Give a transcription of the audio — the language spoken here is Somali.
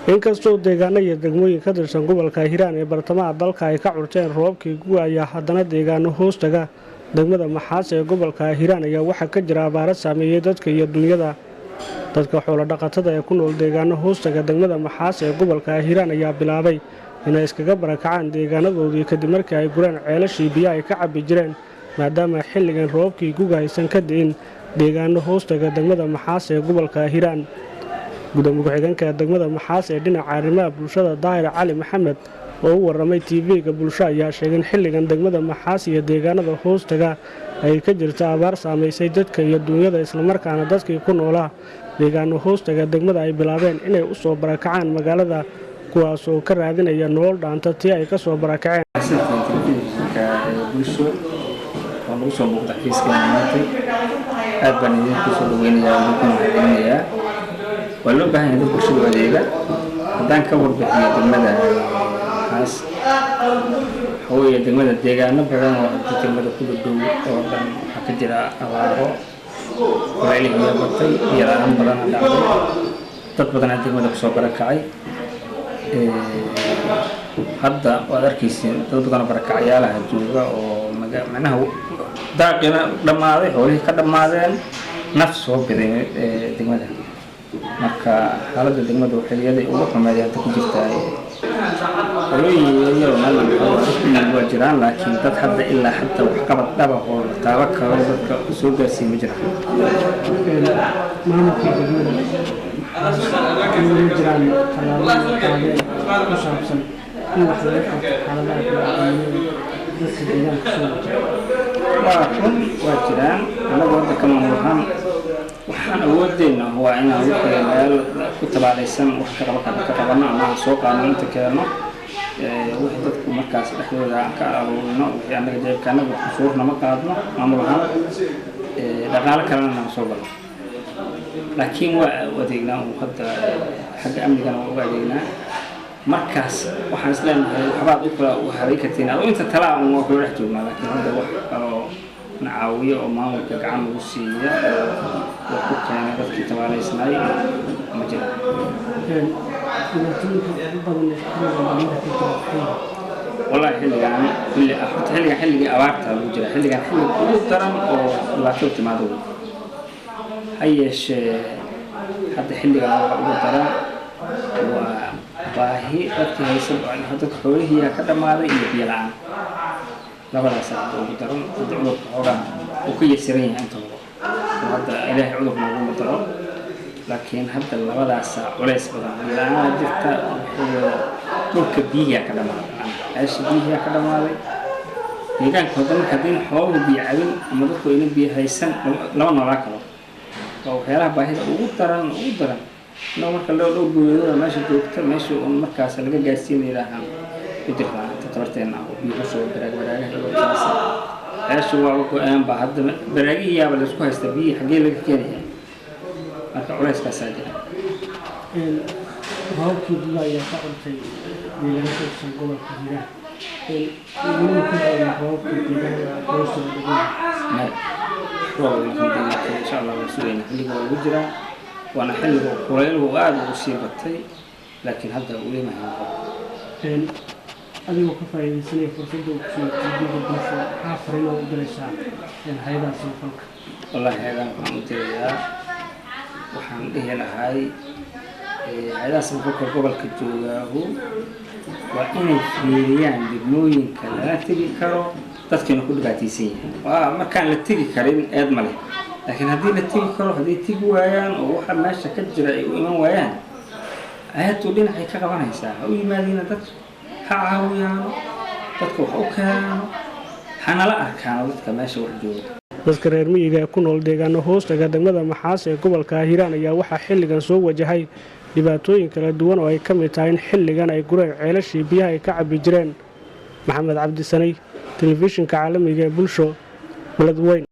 inkastoo deegaano iyo degmooyin ka tirsan gobolka Hiiraan ee bartamaha dalka ay ka curteen roobkii gu'ga ayaa haddana deegaano hoostaga degmada Maxaas ee gobolka Hiiraan ayaa waxa ka jira abaaro saameeyay dadka iyo dunyada. Dadka xoolo dhaqatada ee ku nool deegaano hoostaga degmada Maxaas ee gobolka Hiiraan ayaa bilaabay inay iskaga barakacaan deegaanadoodii kadib markii ay gureen ceelashii biyo ay ka cabbi jireen maadaama xilligan roobkii gu'ga aysan ka di'in deegaano hoostaga degmada Maxaas ee gobolka Hiiraan. gudoomiye ku-xigeenka degmada Maxaas ee dhinaca arrimaha bulshada Daahir Cali Maxamed oo u waramay TV-ga bulsho ayaa sheegay in xilligan degmada Maxaas iyo deegaanada hoostaga ay ka jirto abaar saameysay dadka iyo dunyada isla markaana dadkii ku noolaa deegaano hoostaga degmada ay bilaabeen inay u soo barakacaan magaalada kuwaas oo ka raadinaya nolol dhaanta tii ay ka soo barakaceen. ولو بهاي هذا كل شيء وديجا هذا كور بحياة المدى حاس هو يدمر الديجا أنا بدنا نتكلم كل الدول طبعا حكتيرا أواره وعليه هي بطل يرام بدنا نعمل تطبقنا نتكلم بصوب ركعي هذا وهذا كيسين تطبقنا بركعي على هالجوجا ومعناه داقنا لما هذا هو كذا ما هذا نفسه بدي تكلم marka xaaladda degmadu xiliyada ugu xumeeyay hadda ku jirtaa waa jiraan laakiin dad hadda ilaa hadda wax qabad dhaba oo la taaban karo dadka soo gaarsiin ma jiraan maamulka degmada jiraan talaabo ku saabsan in wax laga qabto xaaladaha dadka deegaanka waa jiraan anagu hadda ka maamulahaan waxaan awoodeyna waa inaan wixii meel ku tabaalaysan wax ka qabano ama aan soo qaadno inta keeno wixii dadku markaas dhexdooda aan ka aruurino wixii anaga jeebkaanaga kusuurna ma qaadno maamul ahaan dhaqaale kalena aan soo galno laakiin waa adeegnaa hadda xagga amnigana waa uga adeegnaa markaas waxaan isleenahay waxbaad u kala haray kartiin adoo inta talaa un waa kula dhex joognaa laakiin hadda wax kaloo nacaawiyo oo maamulka gacan lagu siiya oo ku keena dadkii tabaalaysnay ma jiro والله حلقة أبارتها بوجرة حلقة ترى أو لا توت ما دول أيش حتى حلقة ترى وباهي أكتر يسبب على هذا كله هي كذا ما ذا يبيلان لا ولا ساعة وترى تدعو حورا وكي يسرين أنتم وهذا إله عذر موجود ترى لكن حتى لا ولا ساعة ولا يسبب لا جت ترك بيها كذا ما إيش بيها كذا ما ذا يكان كذا كذين حول بيعلم أما تقول إنه بيهيسن لا نراكله أو خيره باهي وترى لو مركل لو بيقولوا ماشي دكتور ماشي ومركز لقى جالسين يراهم يدفع تقرتين أو بيحصل براجع إيش هو أنا بعد براجع ولا سكوا يستبيه حاجة لك كذي أنا ولا إسكاساجي هاو كده يا فقط في بيلاقي سنقول كذا يقولون كده هاو كده توصل ما روح إن شاء الله وسوينا اللي هو وجرة وأنا حلو قريل وقاعد وصيبتي لكن هذا أولي ما هو أبي وقف على سنة فرصة في تجديد الدراسة حافرين ودراسة هذا سنفك والله هذا ممتاز وحن هي لهاي هذا سنفك قبل كتوجه وإن فيريان بنوين كلا تجي كرو تذكر كل قاتيسين وما كان لتجي كريم أدمله لكن هذه لتجي كرو هذه تجي ويان وواحد ماشي كجرا وإمام ويان هاتوا لنا حكا كمان هسا أو يمالينا تذكر حاويانو dadku wax u keenano xanala arkaan dadka meesha wax jooga dadka reer miyiga ku nool deegaano hoostaga degmada Maxaas ee gobolka Hiiraan ayaa waxa xilligan soo wajahay dhibaatooyin kala duwan oo ay ka mid tahay in xilligan ay gureen ceelashii biyaha ay ka cabbi jireen Maxamed Cabdi Sanay telefishinka caalamiga ee bulsho balad weyn